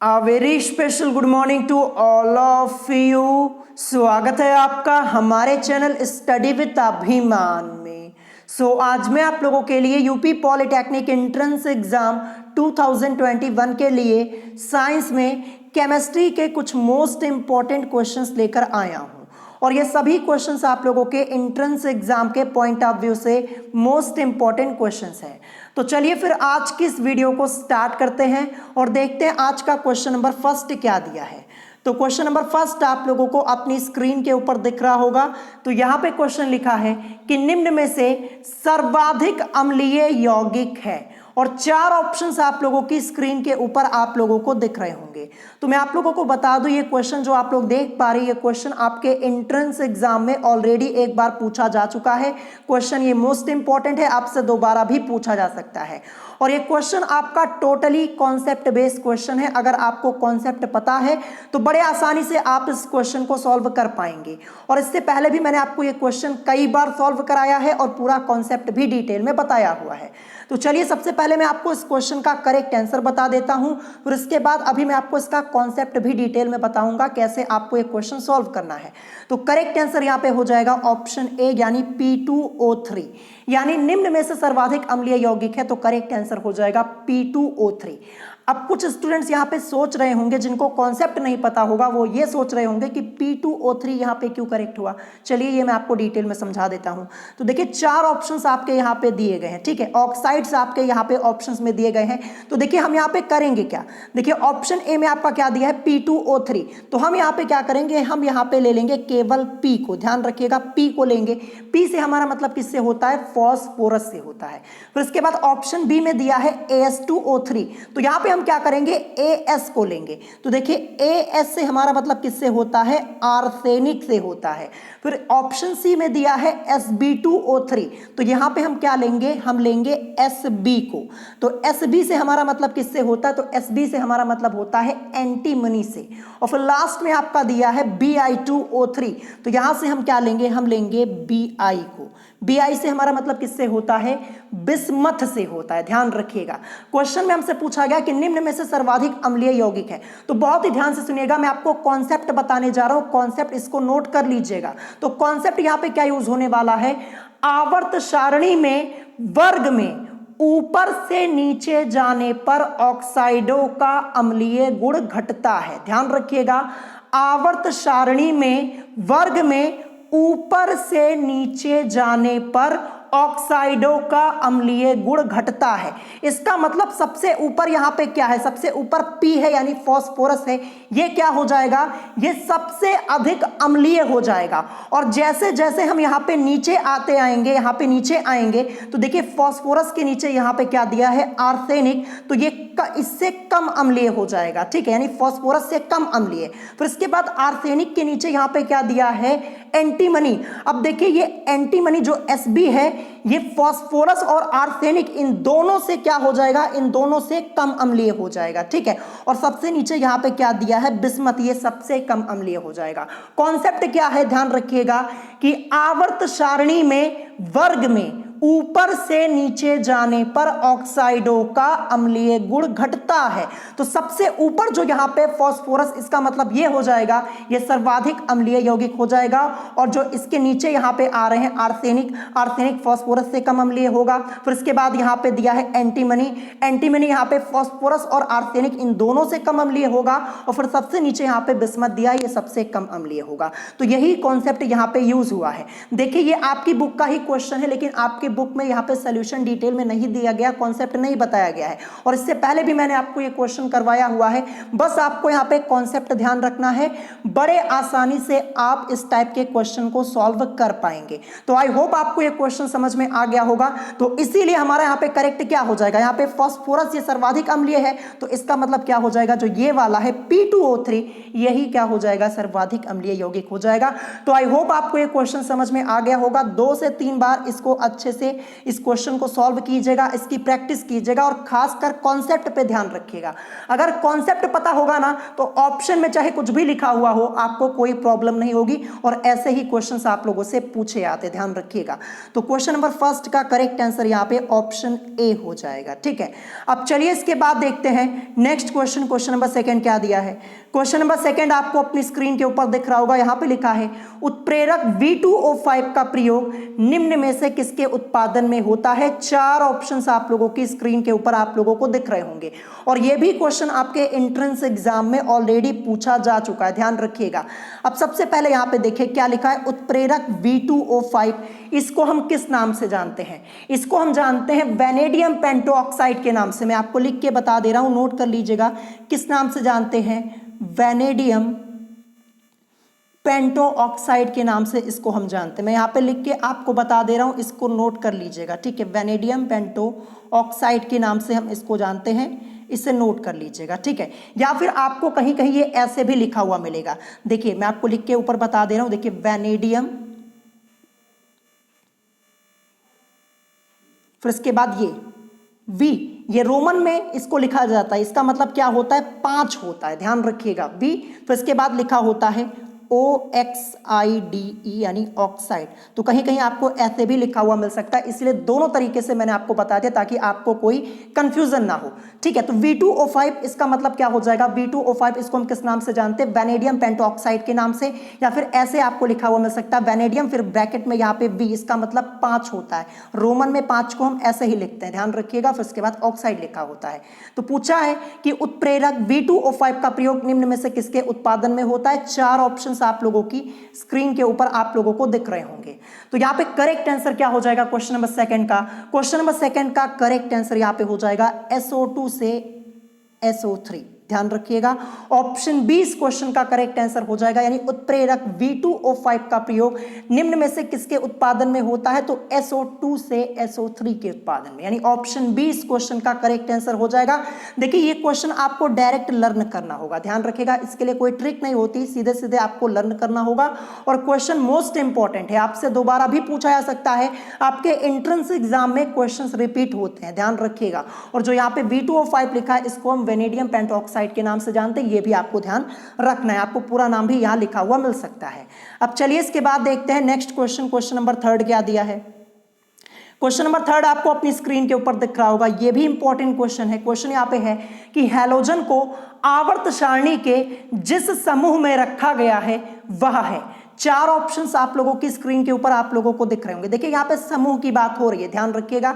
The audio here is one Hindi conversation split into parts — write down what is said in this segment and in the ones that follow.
A very special good morning to all of you। स्वागत है आपका हमारे चैनल स्टडी विद अभिमान में। आज मैं आप लोगों के लिए यूपी पॉलिटेक्निक एंट्रेंस एग्जाम 2021 के लिए साइंस में केमिस्ट्री के कुछ मोस्ट इंपॉर्टेंट क्वेश्चंस लेकर आया हूं और ये सभी क्वेश्चंस आप लोगों के एंट्रेंस एग्जाम के पॉइंट ऑफ व्यू से मोस्ट इंपॉर्टेंट क्वेश्चंस हैं। तो चलिए फिर आज की इस वीडियो को स्टार्ट करते हैं और देखते हैं आज का क्वेश्चन नंबर फर्स्ट क्या दिया है। तो क्वेश्चन नंबर फर्स्ट आप लोगों को अपनी स्क्रीन के ऊपर दिख रहा होगा। तो यहाँ पे क्वेश्चन लिखा है कि निम्न में से सर्वाधिक अम्लीय यौगिक है और चार ऑप्शंस आप लोगों की स्क्रीन के ऊपर आप लोगों को दिख रहे होंगे। तो मैं आप लोगों को बता दूं ये क्वेश्चन जो आप लोग देख पा रहे हैं ये क्वेश्चन आपके एंट्रेंस एग्जाम में ऑलरेडी एक बार पूछा जा चुका है। क्वेश्चन ये मोस्ट इंपॉर्टेंट है, आपसे दोबारा भी पूछा जा सकता है और ये क्वेश्चन आपका टोटली कॉन्सेप्ट बेस्ड क्वेश्चन है। अगर आपको कॉन्सेप्ट पता है तो बड़े आसानी से आप इस क्वेश्चन को सॉल्व कर पाएंगे और इससे पहले भी मैंने आपको ये क्वेश्चन कई बार सॉल्व कराया है और पूरा कॉन्सेप्ट भी डिटेल में बताया हुआ है। तो चलिए सबसे पहले मैं आपको इस क्वेश्चन का करेक्ट आंसर बता देता हूं, फिर इसके बाद अभी मैं आपको इसका कॉन्सेप्ट भी डिटेल में बताऊंगा कैसे आपको ये क्वेश्चन सॉल्व करना है। तो करेक्ट आंसर यहां पे हो जाएगा ऑप्शन ए यानी P2O3, यानी निम्न में से सर्वाधिक अम्लीय यौगिक है। तो करेक्ट आंसर हो जाएगा P2O3। अब कुछ स्टूडेंट्स यहाँ पे सोच रहे होंगे जिनको कॉन्सेप्ट नहीं पता होगा, वो ये सोच रहे होंगे कि P2O3 यहाँ पे क्यों करेक्ट हुआ। चलिए ये मैं आपको डिटेल में समझा देता हूँ। तो देखिए चार ऑप्शंस आपके यहाँ पे दिए गए हैं, ठीक है, ऑक्साइड्स आपके यहाँ पे ऑप्शंस में दिए गए हैं। तो देखिए हम यहाँ पे करेंगे क्या, देखिए ऑप्शन ए में आपका क्या दिया है P2O3, तो हम यहाँ पे क्या करेंगे, हम यहाँ पे ले लेंगे केवल P को, ध्यान रखिएगा P को लेंगे। P से हमारा मतलब किससे होता है, फॉस्फोरस से होता है। फिर इसके बाद ऑप्शन बी में दिया है AS2O3, तो यहाँ पे हम क्या करेंगे AS को लेंगे। तो देखिए AS से हमारा मतलब किससे होता है, आर्सेनिक से होता है। फिर ऑप्शन सी में दिया है Sb2O3, तो यहाँ पे हम क्या लेंगे, हम लेंगे Sb को। तो Sb से हमारा मतलब किससे होता है, तो Sb से हमारा मतलब होता है एंटीमनी से। और फिर लास्ट में आपका दिया है Bi2O3, तो यहाँ से हम क्या लेंगे, हम लेंगे Bi को। Bi से हमारा मतलब किससे होता है, बिस्मथ से होता है। ध्यान रखिएगा क्वेश्चन में हमसे पूछा गया कि निम्न में से सर्वाधिक अम्लीय यौगिक है। तो बहुत ही ध्यान से सुनिएगा, मैं आपको कॉन्सेप्ट बताने जा रहा हूं, कॉन्सेप्ट इसको नोट कर लीजिएगा। तो कॉन्सेप्ट यहां पे क्या यूज होने वाला है, आवर्त सारणी में वर्ग में ऊपर से नीचे जाने पर ऑक्साइडों का अम्लीय गुण घटता है। ध्यान रखिएगा, आवर्त सारणी में वर्ग में ऊपर से नीचे जाने पर ऑक्साइडों का अम्लीय गुण घटता है। इसका मतलब सबसे ऊपर यहाँ पे क्या है, सबसे ऊपर P है यानी फॉस्फोरस है, ये क्या हो जाएगा, ये सबसे अधिक अम्लीय हो जाएगा। और जैसे जैसे हम यहाँ पे नीचे आते आएंगे, यहाँ पे नीचे आएंगे तो देखिए फॉस्फोरस के नीचे यहाँ पे क्या दिया है, आर्सेनिक, तो ये इससे कम अम्लीय हो जाएगा, ठीक है, यानी फॉस्फोरस से कम अम्लीय। फिर इसके बाद आर्सेनिक के नीचे यहाँ पे क्या दिया है, एंटीमनी। अब देखिए ये एंटीमनी जो Sb है ये फॉस्फोरस और आर्सेनिक इन दोनों से क्या हो जाएगा, इन दोनों से कम अम्लीय हो जाएगा, ठीक है। और सबसे नीचे यहाँ पे क्या दिया है, बिस्मथ, ये सबसे कम अम्लीय हो जाएगा। कॉन्सेप्ट क्या है, ध्यान रखिएगा कि आवर्त सारणी में वर्ग में ऊपर से नीचे जाने पर ऑक्साइडों का अम्लीय गुण घटता है। तो सबसे ऊपर जो यहाँ पे फॉस्फोरस, इसका मतलब ये हो जाएगा ये सर्वाधिक अम्लीय यौगिक हो जाएगा। और जो इसके नीचे यहाँ पे आ रहे हैं आर्सेनिक, आर्सेनिक फॉस्फोरस से कम अम्लीय होगा। फिर इसके बाद यहाँ पे दिया है एंटीमनी, एंटीमनी यहाँ पे फॉस्फोरस और आर्सेनिक इन दोनों से कम अम्लीय होगा। और फिर सबसे नीचे यहाँ पे बिस्मथ दिया, ये सबसे कम अम्लीय होगा। तो यही कॉन्सेप्ट यहाँ पे यूज हुआ है। देखिए ये आपकी बुक का ही क्वेश्चन है, लेकिन आपकी बुक में यहाँ पे सॉल्यूशन डिटेल में नहीं दिया गया, कॉन्सेप्ट नहीं बताया गया है। और इससे पहले भी मैंने आपको ये क्वेश्चन करवाया हुआ है, बस आपको यहाँ पे कॉन्सेप्ट ध्यान रखना है, बड़े आसानी से आप इस टाइप के क्वेश्चन को सॉल्व कर पाएंगे। तो आई होप आपको ये क्वेश्चन समझ में आ गया होगा। तो इसीलिए हमारा यहाँ पे करेक्ट क्या हो जाएगा, यहाँ पे फॉस्फोरस ये सर्वाधिक अम्लीय है, तो इसका मतलब क्या हो जाएगा, जो ये वाला है P2O3 यही क्या हो जाएगा, सर्वाधिक अम्लीय यौगिक हो जाएगा। तो आई होप आपको ये क्वेश्चन समझ में आ गया होगा। 2 से 3 बार इसको अच्छे से इस क्वेश्चन को सॉल्व कीजिएगा, इसकी प्रैक्टिस कीजिएगा और खासकर कॉन्सेप्ट पे ध्यान रखिएगा। अगर कॉन्सेप्ट पता होगा ना तो ऑप्शन में चाहे कुछ भी लिखा हुआ हो आपको कोई प्रॉब्लम नहीं होगी और ऐसे ही क्वेश्चंस आप लोगों से पूछे जाते, ध्यान रखिएगा। तो क्वेश्चन नंबर फर्स्ट का करेक्ट आंसर यहाँ पे ऑप्शन ए हो जाएगा, ठीक है। अब चलिए इसके बाद देखते हैं next question. Question number second क्या दिया है? क्वेश्चन नंबर सेकंड आपको अपनी स्क्रीन के ऊपर दिख रहा होगा, यहाँ पे लिखा है उत्प्रेरक V2O5 का प्रयोग निम्न में से किसके उत्पादन में होता है? 4 ऑप्शंस आप लोगों की स्क्रीन के ऊपर आप लोगों को दिख रहे होंगे और यह भी क्वेश्चन आपके एंट्रेंस एग्जाम में ऑलरेडी पूछा जा चुका है, ध्यान रखिएगा। अब सबसे पहले यहाँ पे देखिए क्या लिखा है, उत्प्रेरक V2O5, इसको हम किस नाम से जानते हैं? इसको हम जानते हैं वैनेडियम पेंटोऑक्साइड के नाम से। मैं आपको लिख के बता दे रहा हूं, नोट कर लीजिएगा, किस नाम से जानते हैं? वैनेडियम पेंटोऑक्साइड के नाम से इसको हम जानते हैं। मैं यहाँ पे लिख के आपको बता दे रहा हूं, इसको नोट कर लीजिएगा, ठीक है। वैनेडियम पेंटोऑक्साइड के नाम से हम इसको जानते हैं, इसे नोट कर लीजिएगा, ठीक है। या फिर आपको कहीं कहीं ये ऐसे भी लिखा हुआ मिलेगा, देखिए मैं आपको लिख के ऊपर बता दे रहा हूं, देखिए वैनेडियम, फिर इसके बाद ये V, ये रोमन में इसको लिखा जाता है, इसका मतलब क्या होता है? 5 होता है, ध्यान रखिएगा। V, फिर इसके बाद लिखा होता है OXIDE यानी ऑक्साइड। तो कहीं कहीं आपको ऐसे भी लिखा हुआ मिल सकता है, इसलिए दोनों तरीके से मैंने आपको बता दिया ताकि आपको कोई कंफ्यूजन ना हो, ठीक है। तो V2O5 इसका मतलब क्या हो जाएगा? V2O5 इसको हम किस नाम से जानते हैं? वैनेडियम पेंटोऑक्साइड के नाम से, या फिर ऐसे आपको लिखा हुआ मिल सकता है वैनेडियम, फिर ब्रैकेट में यहाँ पे V, इसका मतलब 5 होता है। रोमन में 5 को हम ऐसे ही लिखते हैं, ध्यान रखिएगा। फिर इसके बाद ऑक्साइड लिखा होता है। तो पूछा है कि उत्प्रेरक V2O5 का प्रयोग निम्न में से किसके उत्पादन में होता है? 4 ऑप्शन आप लोगों की स्क्रीन के ऊपर आप लोगों को दिख रहे होंगे। तो यहां पे करेक्ट आंसर क्या हो जाएगा क्वेश्चन नंबर सेकंड का? क्वेश्चन नंबर सेकंड का करेक्ट आंसर यहां पे हो जाएगा SO2 से SO3, ध्यान रखिएगा। ऑप्शन बी इस क्वेश्चन का करेक्ट आंसर हो जाएगा, यानी उत्प्रेरक V2O5 का प्रयोग निम्न में से किसके उत्पादन में होता है? तो SO2 से SO3 के उत्पादन में, यानी ऑप्शन बी इस क्वेश्चन का करेक्ट आंसर हो जाएगा। देखिए ये क्वेश्चन आपको डायरेक्ट लर्न करना होगा, ध्यान रखिएगा, इसके लिए कोई ट्रिक नहीं होती, सीधे सीधे आपको लर्न करना होगा। और क्वेश्चन मोस्ट इंपॉर्टेंट है, आपसे दोबारा भी पूछा जा सकता है, आपके एंट्रेंस एग्जाम में क्वेश्चन रिपीट होते हैं, ध्यान रखिएगा। और जो यहाँ पे V2O5 लिखा है इसको हम वैनेडियम पेंटोऑक्साइड के नाम से जानते हैं, ये भी आपको ध्यान रखना है, आपको पूरा नाम भी यहां लिखा हुआ मिल सकता है। अब चलिए इसके बाद देखते हैं next question. Question number third क्या दिया है? क्वेश्चन नंबर थर्ड आपको अपनी स्क्रीन के ऊपर दिख रहा होगा, ये भी इंपॉर्टेंट क्वेश्चन है। क्वेश्चन यहाँ पे है कि हैलोजन को आवर्त सारणी के जिस समूह में रखा गया है वह है। 4 ऑप्शंस आप लोगों की स्क्रीन के ऊपर आप लोगों को दिख रहे होंगे। देखिए यहाँ पे समूह की बात हो रही है, ध्यान रखिएगा।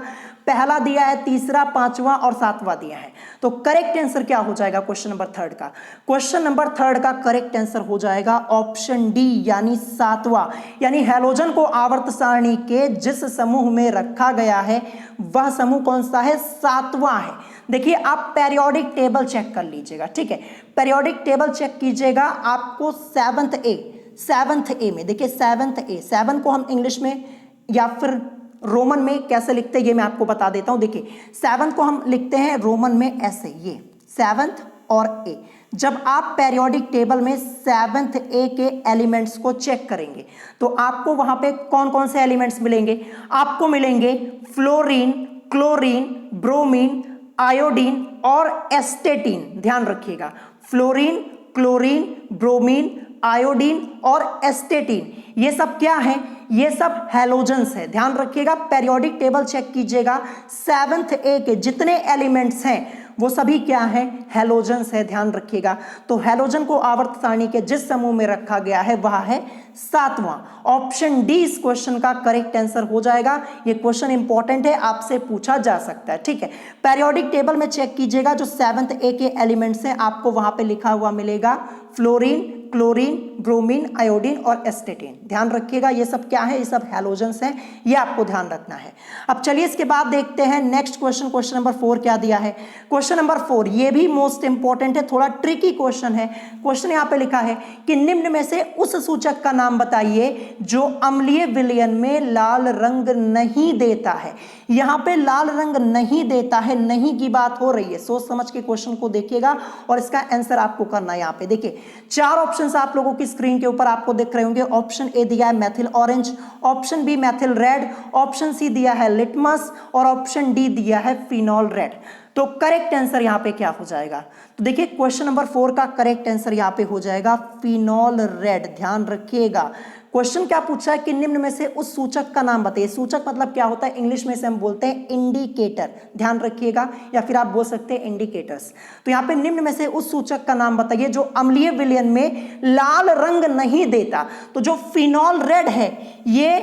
पहला दिया है, तीसरा, 5वां और 7वां दिया है। तो करेक्ट आंसर क्या हो जाएगा क्वेश्चन नंबर थर्ड का? क्वेश्चन नंबर थर्ड का करेक्ट आंसर हो जाएगा ऑप्शन डी, यानी 7वां। यानी हैलोजन को आवर्त सारणी के जिस समूह में रखा गया है वह समूह कौन सा है? 7वां है। देखिए आप पेरियोडिक टेबल चेक कर लीजिएगा, ठीक है। पेरियोडिक टेबल चेक कीजिएगा, आपको 7th ए में, देखिए 7th ए, 7 को हम इंग्लिश में या फिर रोमन में कैसे लिखते हैं ये मैं आपको बता देता हूं। देखिए 7 को हम लिखते हैं रोमन में ऐसे, ये 7th और ए। जब आप पेरियोडिक टेबल में 7th ए के एलिमेंट्स को चेक करेंगे तो आपको वहां पे कौन कौन से एलिमेंट्स मिलेंगे? आपको मिलेंगे फ्लोरीन, क्लोरीन, ब्रोमीन, आयोडीन और एस्टेटीन। ध्यान रखिएगा, फ्लोरीन, क्लोरीन, ब्रोमीन, आयोडीन और एस्टेटीन, ये सब क्या है? ये सब हैलोजेंस है। ध्यान रखिएगा, पेरियोडिक टेबल चेक कीजिएगा, 7th ए के जितने एलिमेंट्स हैं वो सभी क्या है? हैलोजेंस है, ध्यान रखिएगा। तो हैलोजन को आवर्त सारणी के जिस समूह में रखा गया है वह है 7वां। ऑप्शन डी इस क्वेश्चन का करेक्ट आंसर हो जाएगा। ये क्वेश्चन इंपॉर्टेंट है, आपसे पूछा जा सकता है, ठीक है। पेरियोडिक टेबल में चेक कीजिएगा, जो 7th ए के एलिमेंट्स हैं आपको वहां पे लिखा हुआ मिलेगा फ्लोरीन, क्लोरीन, ब्रोमीन, आयोडीन और एस्टेटीन। ध्यान रखिएगा, ये सब क्या है? ये सब हैलोजेंस हैं, ये आपको ध्यान रखना है। अब चलिए इसके बाद देखते हैं नेक्स्ट क्वेश्चन। क्वेश्चन नंबर 4 क्या दिया है? क्वेश्चन नंबर 4 ये भी मोस्ट इंपॉर्टेंट है, थोड़ा ट्रिकी क्वेश्चन है। क्वेश्चन यहाँ पे लिखा है कि निम्न में से उस सूचक का नाम बताइए जो अम्लीय विलयन में लाल रंग नहीं देता है। यहाँ पे लाल रंग नहीं देता है, नहीं की बात हो रही है। सोच समझ के क्वेश्चन को देखिएगा और इसका आंसर आपको करना है। यहाँ पे देखिए 4 ऑप्शन ऑप्शंस आप लोगों की स्क्रीन के ऊपर आपको दिख रहे होंगे। ऑप्शन ए दिया है methyl orange, option B methyl red, option C दिया है लिटमस और ऑप्शन डी दिया है फिनॉल रेड। तो करेक्ट आंसर यहां पे क्या हो जाएगा? तो देखिए क्वेश्चन नंबर 4 का करेक्ट आंसर यहां पे हो जाएगा फिनॉल रेड। ध्यान रखिएगा, क्वेश्चन क्या पूछा है कि निम्न में से उस सूचक का नाम बताइए। सूचक मतलब क्या होता है? इंग्लिश में से हम बोलते हैं इंडिकेटर, ध्यान रखिएगा, या फिर आप बोल सकते हैं इंडिकेटर्स। तो यहाँ पे निम्न में से उस सूचक का नाम बताइए जो अम्लीय विलयन में लाल रंग नहीं देता। तो जो फिनॉल रेड है ये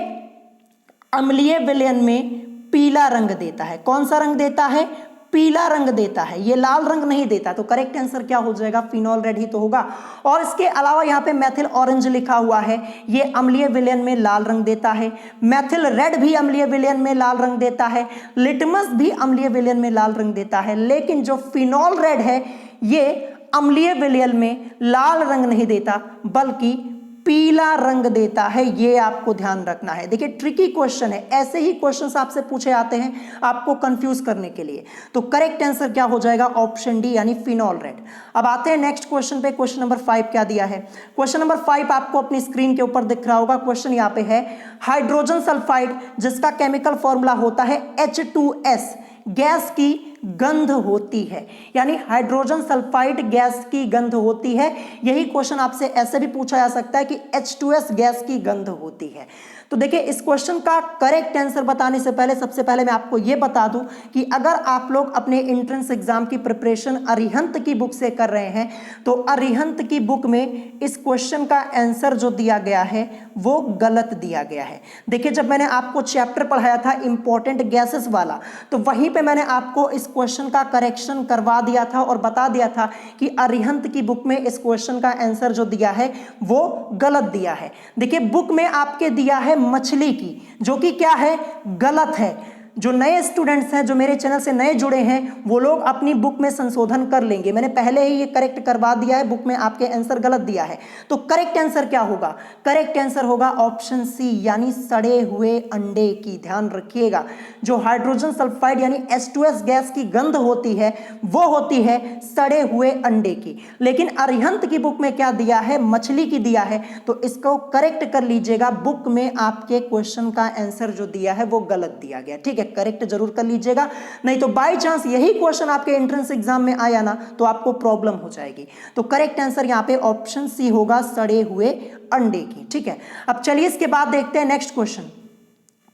अम्लीय विलयन में पीला रंग देता है। कौन सा रंग देता है? पीला रंग देता है, ये लाल रंग नहीं देता। तो करेक्ट आंसर क्या हो जाएगा? फिनॉल रेड ही तो होगा। और इसके अलावा यहाँ पे मैथिल ऑरेंज लिखा हुआ है, ये अम्लीय विलयन में लाल रंग देता है। मैथिल रेड भी अम्लीय विलयन में लाल रंग देता है। लिटमस भी अम्लीय विलयन में लाल रंग देता है। लेकिन जो फिनॉल रेड है ये अम्लीय विलयन में लाल रंग नहीं देता बल्कि पीला रंग देता है। ये आपको ध्यान रखना है। देखिए ट्रिकी क्वेश्चन है, ऐसे ही क्वेश्चंस आपसे पूछे आते हैं आपको कंफ्यूज करने के लिए। तो करेक्ट आंसर क्या हो जाएगा? ऑप्शन डी यानी फिनॉल रेड। अब आते हैं नेक्स्ट क्वेश्चन पे। क्वेश्चन नंबर 5 क्या दिया है? क्वेश्चन नंबर 5 आपको अपनी स्क्रीन के ऊपर दिख रहा होगा। क्वेश्चन यहाँ पे है हाइड्रोजन सल्फाइड जिसका केमिकल फॉर्मूला होता है H2S गैस की गंध होती है, यानी हाइड्रोजन सल्फाइड गैस की गंध होती है। यही क्वेश्चन आपसे ऐसे भी पूछा जा सकता है कि H2S गैस की गंध होती है। तो देखिए इस क्वेश्चन का करेक्ट आंसर बताने से पहले सबसे पहले मैं आपको यह बता दूं कि अगर आप लोग अपने एंट्रेंस एग्जाम की प्रिपरेशन अरिहंत की बुक से कर रहे हैं तो अरिहंत की बुक में इस क्वेश्चन का आंसर जो दिया गया है वो गलत दिया गया है। देखिए जब मैंने आपको चैप्टर पढ़ाया था इंपॉर्टेंट गैसेस वाला, तो वहीं पे मैंने आपको इस क्वेश्चन का करेक्शन करवा दिया था और बता दिया था कि अरिहंत की बुक में इस क्वेश्चन का आंसर जो दिया है वो गलत दिया है। देखिए बुक में आपके दिया है मछली की, जो कि क्या है? गलत है। जो नए स्टूडेंट्स हैं जो मेरे चैनल से नए जुड़े हैं वो लोग अपनी बुक में संशोधन कर लेंगे। मैंने पहले ही ये करेक्ट करवा दिया है, बुक में आपके आंसर गलत दिया है। तो करेक्ट आंसर क्या होगा? करेक्ट आंसर होगा ऑप्शन सी यानी सड़े हुए अंडे की। ध्यान रखिएगा, जो हाइड्रोजन सल्फाइड यानी H2S गैस की गंध होती है वो होती है सड़े हुए अंडे की। लेकिन अरिहंत की बुक में क्या दिया है? मछली की दिया है। तो इसको करेक्ट कर लीजिएगा, बुक में आपके क्वेश्चन का आंसर जो दिया है वो गलत दिया गया। ठीक है, करेक्ट जरूर कर लीजिएगा, नहीं तो बाय चांस यही क्वेश्चन आपके एंट्रेंस एग्जाम में आया ना तो आपको प्रॉब्लम हो जाएगी। तो करेक्ट आंसर यहां पे ऑप्शन सी होगा, सड़े हुए अंडे की। ठीक है, अब चलिए इसके बाद देखते हैं नेक्स्ट क्वेश्चन।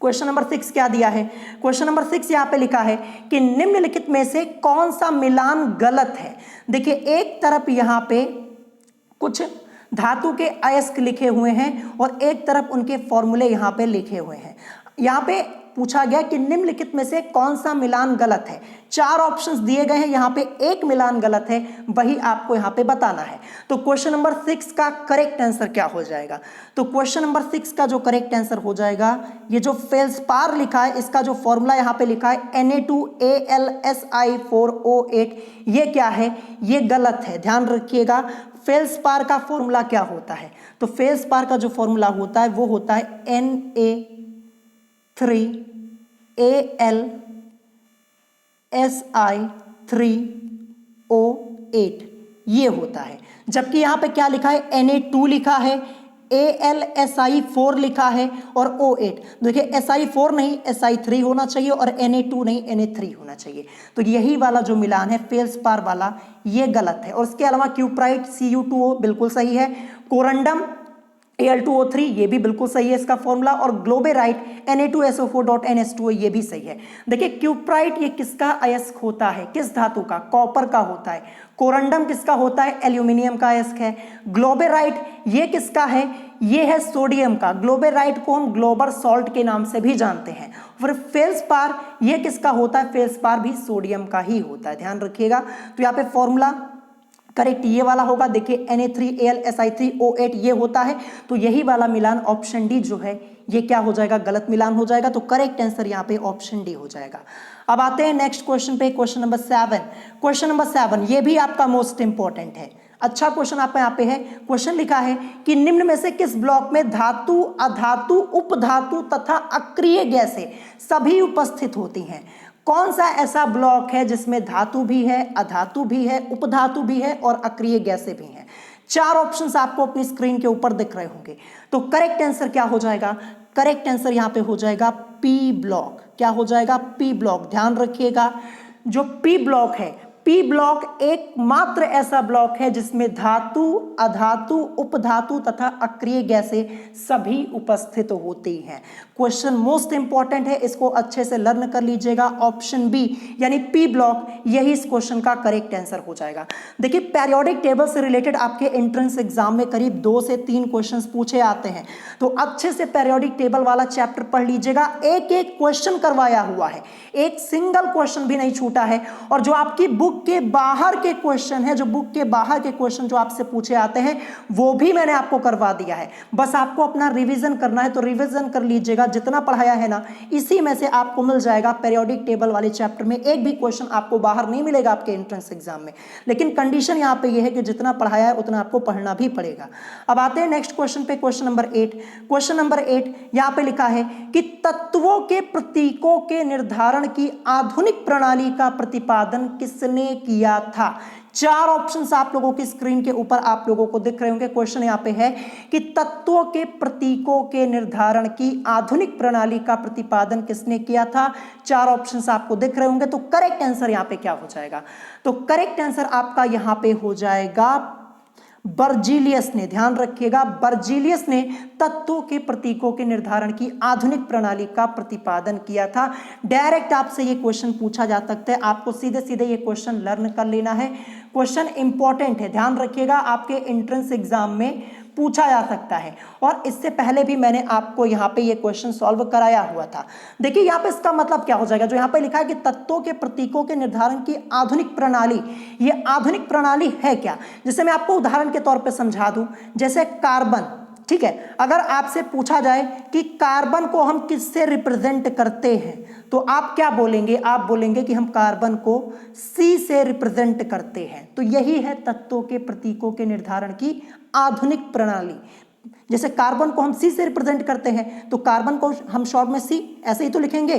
क्वेश्चन नंबर 6 क्या दिया है? क्वेश्चन नंबर 6 यहां पे लिखा है कि निम्नलिखित में से कौन सा मिलान गलत है। देखिए एक तरफ यहां पे कुछ धातु के अयस्क लिखे हुए हैं और एक तरफ उनके फॉर्मूले यहां पे लिखे हुए हैं। यहां पे पूछा गया कि निम्नलिखित में से कौन सा मिलान गलत है। 4 ऑप्शंस दिए गए हैं, यहां पे एक मिलान गलत है, वही आपको यहां पे बताना है। तो क्वेश्चन नंबर 6 का करेक्ट आंसर क्या हो जाएगा? तो क्वेश्चन नंबर 6 का जो करेक्ट आंसर हो जाएगा, ये जो फेल्सपार लिखा है इसका जो फॉर्मूला यहां पे लिखा है Na2AlSi4O8, ये क्या है? ये गलत है। ध्यान रखिएगा, फेल्सपार का फॉर्मूला क्या होता है? तो फेल्सपार का जो फॉर्मूला होता है वो होता है Na3AlSi3O8, ये होता है। जबकि यहां पे क्या लिखा है? Na2 लिखा है, AlSi4 लिखा है और O8। देखिए Si4 नहीं Si3 होना चाहिए और Na2 नहीं Na3 होना चाहिए। तो यही वाला जो मिलान है फेल्सपार वाला ये गलत है। और इसके अलावा क्यूप्राइट Cu2O बिल्कुल सही है, कोरंडम Al2O3 ये भी बिल्कुल सही है इसका फॉर्मूला, और ग्लोबेराइट Na2SO4.NH2O ये भी सही है। देखिए क्यूप्राइट ये किसका अयस्क होता है? किस धातु का? कॉपर का होता है। कोरंडम किसका होता है? एल्यूमिनियम का अयस्क है। ग्लोबेराइट ये किसका है? ये है सोडियम का। ग्लोबेराइट को हम ग्लोबल सॉल्ट के नाम से भी जानते हैं। फिर फेल्सपार ये किसका होता है? फेल्सपार भी सोडियम का ही होता है, ध्यान रखिएगा। तो यहाँ पे फॉर्मूला करेक्ट ये वाला होगा। देखिए Na3AlSi3O8 ये होता है। तो यही वाला मिलान ऑप्शन डी जो है ये क्या हो जाएगा? गलत मिलान हो जाएगा। तो करेक्ट आंसर यहाँ पे ऑप्शन डी हो जाएगा। अब आते हैं नेक्स्ट क्वेश्चन पे, क्वेश्चन नंबर 7। क्वेश्चन नंबर 7 ये भी आपका मोस्ट इंपॉर्टेंट है, अच्छा क्वेश्चन आपका यहाँ पे है। क्वेश्चन लिखा है कि निम्न में से किस ब्लॉक में धातु, अधातु, उपधातु तथा अक्रिय गैसें सभी उपस्थित होती हैं? कौन सा ऐसा ब्लॉक है जिसमें धातु भी है, अधातु भी है, उपधातु भी है और अक्रिय गैसें भी हैं? चार ऑप्शंस आपको अपनी स्क्रीन के ऊपर दिख रहे होंगे। तो करेक्ट आंसर क्या हो जाएगा? करेक्ट आंसर यहां पे हो जाएगा पी ब्लॉक। क्या हो जाएगा? P block. ध्यान रखिएगा, जो पी ब्लॉक है, पी ब्लॉक एकमात्र ऐसा ब्लॉक है जिसमें धातु, अधातु, उपधातु तथा अक्रिय गैसें सभी उपस्थित होती हैं। क्वेश्चन मोस्ट इंपॉर्टेंट है, इसको अच्छे से लर्न कर लीजिएगा। ऑप्शन बी यानी पी ब्लॉक, यही इस क्वेश्चन का करेक्ट आंसर हो जाएगा। देखिए, पेरियोडिक टेबल से रिलेटेड आपके एंट्रेंस एग्जाम में करीब 2 से 3 क्वेश्चंस पूछे आते हैं, तो अच्छे से पेरियोडिक टेबल वाला चैप्टर पढ़ लीजिएगा। एक एक क्वेश्चन करवाया हुआ है, एक सिंगल क्वेश्चन भी नहीं छूटा है। और जो आपकी बुक के बाहर के क्वेश्चन है, जो बुक के बाहर के क्वेश्चन जो आपसे पूछे आते हैं, वो भी मैंने आपको करवा दिया है। बस आपको अपना रिवीजन करना है, तो रिवीजन कर लीजिएगा। जितना पढ़ाया है ना, इसी में से आपको मिल जाएगा। पेरियोडिक टेबल वाले चैप्टर में एक भी क्वेश्चन आपको बाहर नहीं मिलेगा आपके एंट्रेंस एग्जाम में, लेकिन कंडीशन यहां पे ये है कि जितना पढ़ाया है उतना आपको पढ़ना भी पड़ेगा। अब आते हैं नेक्स्ट क्वेश्चन पे, क्वेश्चन नंबर 8। क्वेश्चन नंबर 8 यहां पे लिखा है कि तत्वों के प्रतीकों के निर्धारण की आधुनिक प्रणाली का प्रतिपादन किसने किया था? चार ऑप्शंस आप लोगों की स्क्रीन के ऊपर आप लोगों को दिख रहे होंगे। क्वेश्चन यहां पे है कि तत्वों के प्रतीकों के निर्धारण की आधुनिक प्रणाली का प्रतिपादन किसने किया था? चार ऑप्शंस आपको दिख रहे होंगे। तो करेक्ट आंसर यहां पे क्या हो जाएगा? तो करेक्ट आंसर आपका यहां पे हो जाएगा बर्जीलियस ने। ध्यान रखिएगा, बर्जीलियस ने तत्वों के प्रतीकों के निर्धारण की आधुनिक प्रणाली का प्रतिपादन किया था। डायरेक्ट आपसे ये क्वेश्चन पूछा जा सकता है, आपको सीधे सीधे ये क्वेश्चन लर्न कर लेना है। क्वेश्चन इंपॉर्टेंट है, ध्यान रखिएगा, आपके एंट्रेंस एग्जाम में पूछा जा सकता है। और इससे पहले भी मैंने आपको यहाँ पे ये क्वेश्चन सॉल्व कराया हुआ था। देखिए यहाँ पे इसका मतलब क्या हो जाएगा, जो यहाँ पे लिखा है कि तत्वों के प्रतीकों के निर्धारण की आधुनिक प्रणाली, ये आधुनिक प्रणाली है क्या? जैसे मैं आपको उदाहरण के तौर पे समझा दूं, जैसे कार्बन, ठीक है, अगर आपसे पूछा जाए कि कार्बन को हम किससे रिप्रेजेंट करते हैं, तो आप क्या बोलेंगे? आप बोलेंगे कि हम कार्बन को सी से रिप्रेजेंट करते हैं। तो यही है तत्वों के प्रतीकों के निर्धारण की आधुनिक प्रणाली। जैसे कार्बन को हम सी से रिप्रेजेंट करते हैं, तो कार्बन को हम शॉर्ट में सी ऐसे ही तो लिखेंगे।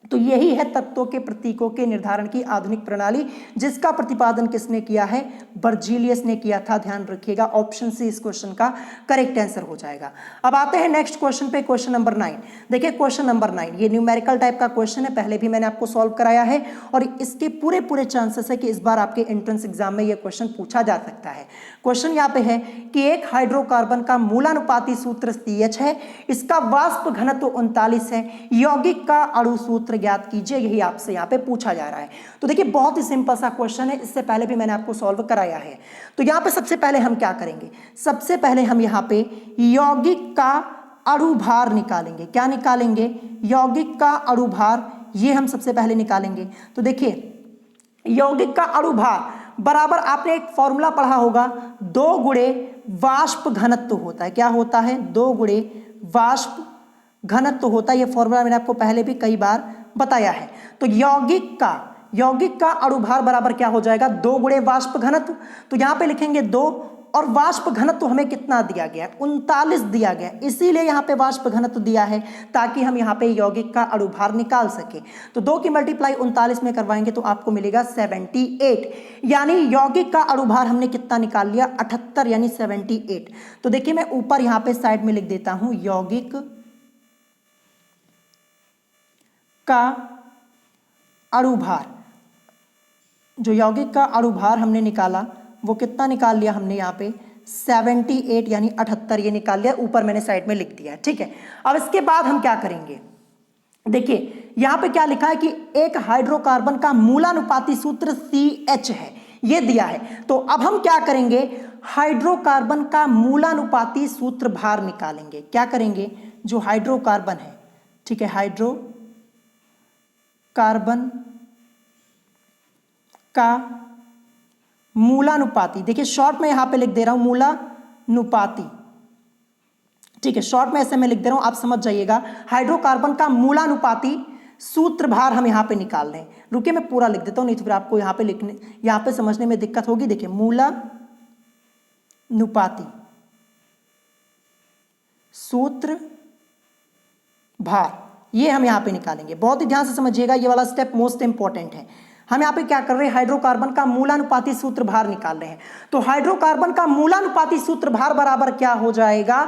तो यही है तत्वों के प्रतीकों के निर्धारण की आधुनिक प्रणाली, जिसका प्रतिपादन किसने किया है? बर्जीलियस ने किया था। ध्यान रखिएगा, ऑप्शन सी इस क्वेश्चन का करेक्ट आंसर हो जाएगा। अब आते हैं नेक्स्ट क्वेश्चन पे, क्वेश्चन नंबर 9। देखिए क्वेश्चन नंबर 9 ये न्यूमेरिकल टाइप का क्वेश्चन है, पहले भी मैंने आपको सॉल्व कराया है और इसके पूरे चांसेस है कि इस बार आपके एंट्रेंस एग्जाम में यह क्वेश्चन पूछा जा सकता है। क्वेश्चन यहाँ पे है कि एक हाइड्रोकार्बन का मूलानुपाती सूत्र CH है, इसका वाष्प घनत्व 39 है, यौगिक का अणु सूत्र ज्ञात कीजिए। यही आपसे यहाँ पे पूछा जा रहा है। तो देखिए बहुत ही सिंपल सा क्वेश्चन है, इससे पहले भी मैंने आपको सॉल्व कराया है। तो यहाँ पे सबसे पहले हम क्या करेंगे? सबसे पहले हम यहाँ पे यौगिक का अणु भार निकालेंगे। क्या निकालेंगे? यौगिक का अणु भार, ये हम सबसे पहले निकालेंगे। तो देखिए यौगिक का अणु भार बराबर, आपने एक फॉर्मूला पढ़ा होगा, 2 गुणे वाष्प घनत्व होता है। क्या होता है? 2 गुणे वाष्प घनत्व होता है। यह फॉर्मूला मैंने आपको पहले भी कई बार बताया है। तो यौगिक का अणु भार बराबर क्या हो जाएगा? 2 गुणे वाष्प घनत्व। तो यहां पे लिखेंगे 2, और वाष्प घनत्व हमें कितना दिया गया? 39 दिया गया, इसीलिए यहां पे वाष्प घनत्व दिया है ताकि हम यहां पे यौगिक का अणु भार निकाल सके। तो 2 की मल्टीप्लाई 39 में करवाएंगे तो आपको मिलेगा 78, यानी यौगिक का अणु भार हमने कितना निकाल लिया? 78 यानी 78। तो देखिए मैं ऊपर यहां पे साइड में लिख देता हूं, यौगिक का अणु भार, जो यौगिक का अणु भार हमने निकाला वो कितना निकाल लिया हमने? यहाँ पे 78 यानी 78 ये निकाल लिया, ऊपर मैंने साइड में लिख दिया है। ठीक है, अब इसके बाद हम क्या करेंगे? देखिए यहां पे क्या लिखा है कि एक हाइड्रोकार्बन का मूलानुपाती सूत्र CH है, ये दिया है। तो अब हम क्या करेंगे? हाइड्रोकार्बन का मूलानुपाती सूत्र भार निकालेंगे। क्या करेंगे? जो हाइड्रोकार्बन है, ठीक है, हाइड्रोकार्बन का मूलानुपाती, देखिए शॉर्ट में यहां पे लिख दे रहा हूं मूलानुपाती, ठीक है, शॉर्ट में ऐसे मैं लिख दे रहा हूं, आप समझ जाइएगा। हाइड्रोकार्बन का मूलानुपाती सूत्र भार हम यहां पे निकाल रहे हैं। रुकिए मैं पूरा लिख देता हूं, नहीं तो फिर आपको यहां पे समझने में दिक्कत होगी। देखिए मूलानुपाती सूत्र भार, ये हम यहां पे निकालेंगे। बहुत ही ध्यान से समझिएगा, ये वाला स्टेप मोस्ट इंपॉर्टेंट है। हम यहाँ पे क्या कर रहे हैं, हाइड्रोकार्बन का मूलानुपाती सूत्र भार निकाल रहे हैं। तो हाइड्रोकार्बन का मूलानुपाती सूत्र भार बराबर क्या हो जाएगा,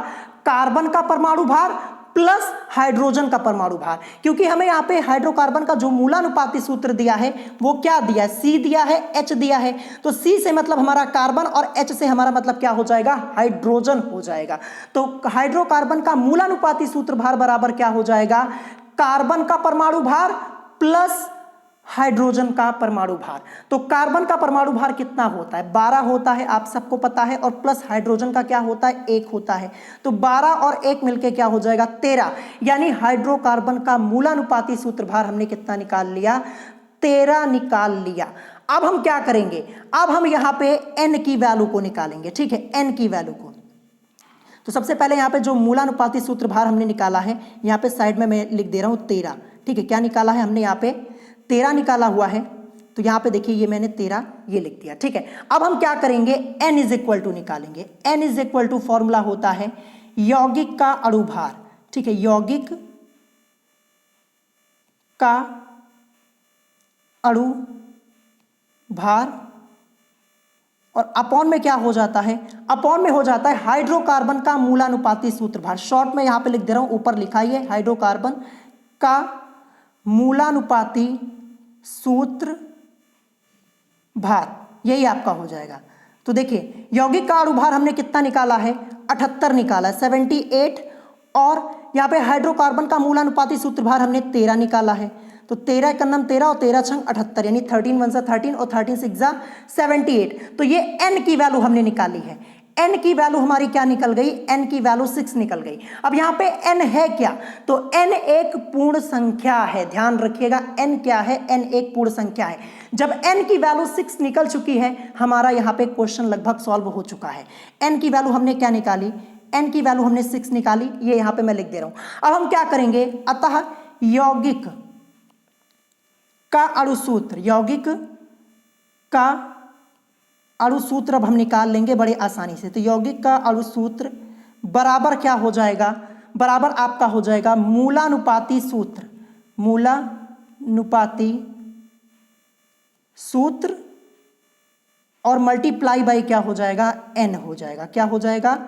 कार्बन का परमाणु भार प्लस हाइड्रोजन का परमाणु भार। क्योंकि हमें यहाँ पे हाइड्रोकार्बन का जो मूलानुपाती सूत्र दिया है वो क्या दिया है, C दिया है, H दिया है। तो C से मतलब हमारा कार्बन और H से हमारा मतलब क्या हो जाएगा, हाइड्रोजन हो जाएगा। तो हाइड्रोकार्बन का मूलानुपाती सूत्र भार बराबर क्या हो जाएगा, कार्बन का परमाणु भार प्लस हाइड्रोजन का परमाणु भार। तो कार्बन का परमाणु भार कितना होता है, 12 होता है, आप सबको पता है, और प्लस हाइड्रोजन का क्या होता है, 1 होता है। तो 12 और 1 मिलके क्या हो जाएगा, 13। यानी हाइड्रोकार्बन का मूलानुपाती सूत्र भार हमने कितना निकाल लिया, 13 निकाल लिया। अब हम क्या करेंगे, अब हम यहाँ पे N की वैल्यू को निकालेंगे, ठीक है, N की वैल्यू को। तो सबसे पहले यहाँ पे जो मूलानुपाती सूत्र भार हमने निकाला है, यहाँ पे साइड में मैं लिख दे रहा हूँ 13, ठीक है। क्या निकाला है हमने, यहाँ पे 13 निकाला हुआ है। तो यहाँ पे देखिए ये मैंने 13 ये लिख दिया, ठीक है। अब हम क्या करेंगे, N इज इक्वल टू निकालेंगे। N is equal to formula होता है यौगिक का अणु भार, ठीक है, यौगिक का अणु भार, और अपॉन में क्या हो जाता है, अपॉन में हो जाता है हाइड्रोकार्बन का मूलानुपाती सूत्र भार। शॉर्ट में यहाँ पे लिख दे रहा हूँ, ऊपर लिखा ही है हाइड्रोकार्बन का मूलानुपाती सूत्र भार, यही आपका हो जाएगा। तो देखिए यौगिक का अणु भार हमने कितना निकाला है, 78 निकाला है, 78, और यहाँ पे हाइड्रोकार्बन का मूलानुपाती सूत्र भार हमने 13 निकाला है। तो 13 का नाम 13 और 13 छंग 78, यानी 13 वन सा 13 और 13 सिक्स जा 78। तो ये N की वैल्यू हमने निकाली है। N की वैल्यू हमारी क्या निकल गई, N की वैल्यू 6 निकल गई। अब यहाँ पे N है क्या, तो N एक पूर्ण संख्या है, ध्यान रखिएगा N क्या है, N एक पूर्ण संख्या है। जब N की वैल्यू 6 निकल चुकी है, हमारा यहाँ पे क्वेश्चन लगभग सॉल्व हो चुका है। N की वैल्यू हमने क्या निकाली, N की वैल्यू हमने 6 निकाली, ये यहाँ पे मैं लिख दे रहा हूं। अब हम क्या करेंगे, अतः यौगिक का अणु सूत्र, यौगिक का अणु सूत्र अब हम निकाल लेंगे बड़े आसानी से। तो यौगिक का अणु सूत्र बराबर क्या हो जाएगा, बराबर आपका हो जाएगा मूलानुपाती सूत्र, मूलानुपाती सूत्र और मल्टीप्लाई बाई क्या हो जाएगा, N हो जाएगा। क्या हो जाएगा,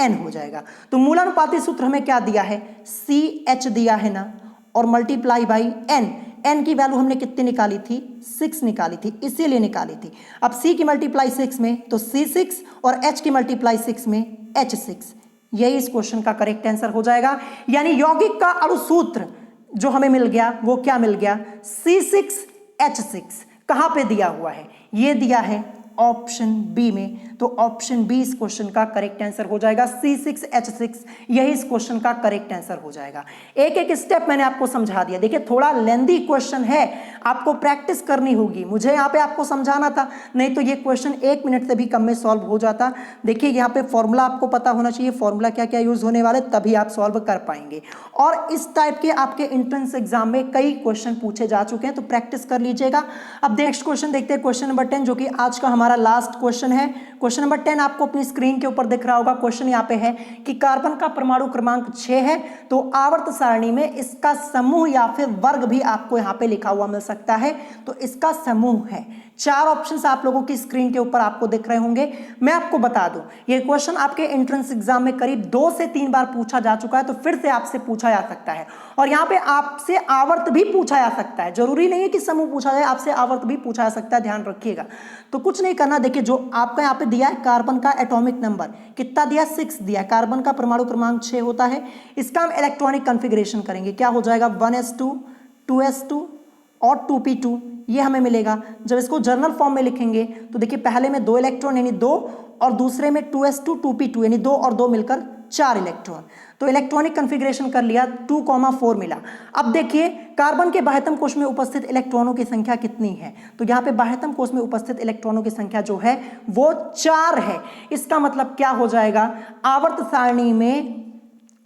N हो जाएगा। तो मूलानुपाती सूत्र हमें क्या दिया है, CH दिया है ना, और मल्टीप्लाई बाई N। N की वैल्यू हमने कितनी निकाली थी, 6 निकाली थी, इसीलिए निकाली थी। अब C की मल्टीप्लाई 6 में तो C6, और H की मल्टीप्लाई 6 में H6। यही इस क्वेश्चन का करेक्ट आंसर हो जाएगा। यानी यौगिक का अणु सूत्र जो हमें मिल गया वो क्या मिल गया, C6H6। कहां पे दिया हुआ है, ये दिया है ऑप्शन बी में। तो ऑप्शन बी इस क्वेश्चन का करेक्ट आंसर हो जाएगा, C6H6 यही इस क्वेश्चन का करेक्ट आंसर हो जाएगा। एक एक स्टेप मैंने आपको समझा दिया। देखिए थोड़ा लेंदी क्वेश्चन है, आपको प्रैक्टिस करनी होगी, मुझे यहाँ पे आपको समझाना था, नहीं तो ये क्वेश्चन 1 मिनट से भी कम में सॉल्व हो जाता। देखिए यहाँ पे फॉर्मूला आपको पता होना चाहिए, फॉर्मूला क्या क्या यूज होने वाले, तभी आप सॉल्व कर पाएंगे। और इस टाइप के आपके एंट्रेंस एग्जाम में कई क्वेश्चन पूछे जा चुके हैं, तो प्रैक्टिस कर लीजिएगा। अब नेक्स्ट क्वेश्चन देखते हैं, क्वेश्चन नंबर 10, जो कि आज का हमारा लास्ट क्वेश्चन है। क्वेश्चन नंबर 10 आपको अपनी स्क्रीन के ऊपर दिख रहा होगा। क्वेश्चन यहाँ पे है कि कार्बन का परमाणु क्रमांक 6 है, तो आवर्त सारणी में इसका समूह या फिर वर्ग भी आपको यहाँ पे लिखा हुआ मिल सकता है। तो इसका समूह है। 4 ऑप्शंस आप लोगों की स्क्रीन के ऊपर आपको दिख रहे होंगे। मैं आपको बता दूं, ये क्वेश्चन आपके एंट्रेंस एग्जाम में करीब 2 से 3 बार पूछा जा चुका है, तो फिर से आपसे पूछा जा सकता है। और यहाँ पे आपसे आवर्त भी पूछा जा सकता है, जरूरी नहीं है कि समूह पूछा जाए, आपसे आवर्त भी पूछा जा सकता है, ध्यान रखिएगा। तो कुछ नहीं करना, देखिए जो आपका यहाँ पे दिया है कार्बन का एटॉमिक नंबर कितना दिया, 6 दिया। कार्बन का परमाणु क्रमांक 6 होता है। इसका हम इलेक्ट्रॉनिक कॉन्फ़िगरेशन करेंगे, क्या हो जाएगा 1s2 2s2 और 2p2, ये हमें मिलेगा। जब इसको जर्नल फॉर्म में लिखेंगे तो देखिए पहले में 2 इलेक्ट्रॉन यानी 2, और दूसरे में 2s2 2p2 यानी 2 और 2 मिलकर 4 इलेक्ट्रॉन। तो इलेक्ट्रॉनिक कॉन्फ़िगरेशन कर लिया, 2,4 मिला। अब देखिए कार्बन के बाह्यतम कोश में उपस्थित इलेक्ट्रॉनों की संख्या कितनी है, तो यहाँ पे बाह्यतम कोश में उपस्थित इलेक्ट्रॉनों की संख्या जो है वो 4 है। इसका मतलब क्या हो जाएगा, आवर्त सारणी में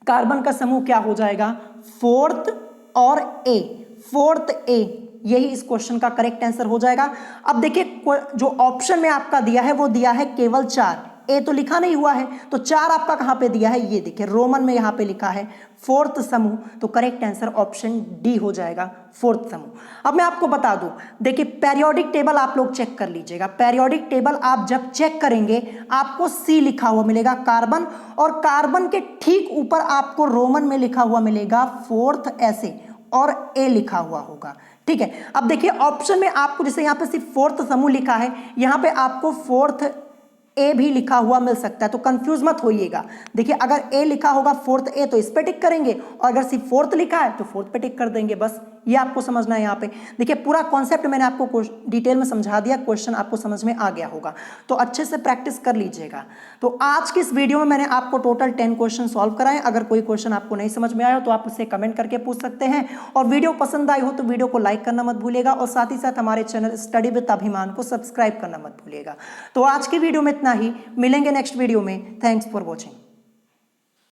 कार्बन का समूह क्या हो जाएगा, 4th और A, 4th A, यही इस क्वेश्चन का करेक्ट आंसर हो जाएगा। अब देखिए जो ऑप्शन में आपका दिया है वो दिया है केवल 4, ए तो लिखा नहीं हुआ है, तो 4 आपका कहां पे दिया है, ये देखिए रोमन में यहां पे लिखा है फोर्थ समूह, तो करेक्ट आंसर ऑप्शन डी हो जाएगा, फोर्थ समूह। अब मैं आपको बता दूं, देखिए पेरियोडिक टेबल आप लोग चेक कर लीजिएगा। पेरियोडिक टेबल आप जब चेक करेंगे आपको सी लिखा हुआ मिलेगा कार्बन, और कार्बन के ठीक ऊपर आपको रोमन में लिखा हुआ मिलेगा फोर्थ ऐसे, और ए लिखा हुआ होगा। ठीक है, अब देखिए ऑप्शन में आपको जैसे यहां पे सिर्फ फोर्थ समूह लिखा है, यहां पे आपको फोर्थ ए भी लिखा हुआ मिल सकता है, तो कंफ्यूज मत होइएगा। देखिए अगर ए लिखा होगा फोर्थ ए तो इस पे टिक करेंगे, और अगर सिर्फ फोर्थ लिखा है तो फोर्थ पे टिक कर देंगे, बस ये आपको समझना है। यहाँ पे देखिए पूरा कॉन्सेप्ट मैंने आपको डिटेल में समझा दिया, क्वेश्चन आपको समझ में आ गया होगा, तो अच्छे से प्रैक्टिस कर लीजिएगा। तो आज की इस वीडियो में मैंने आपको टोटल 10 क्वेश्चन सॉल्व कराए। अगर कोई क्वेश्चन आपको नहीं समझ में आया हो तो आप उसे कमेंट करके पूछ सकते हैं, और वीडियो पसंद आई हो तो वीडियो को लाइक करना मत भूलिएगा, और साथ ही साथ हमारे चैनल स्टडी विद अभिमान को सब्सक्राइब करना मत भूलिएगा। तो आज की वीडियो में इतना ही, मिलेंगे नेक्स्ट वीडियो में। Thanks for watching.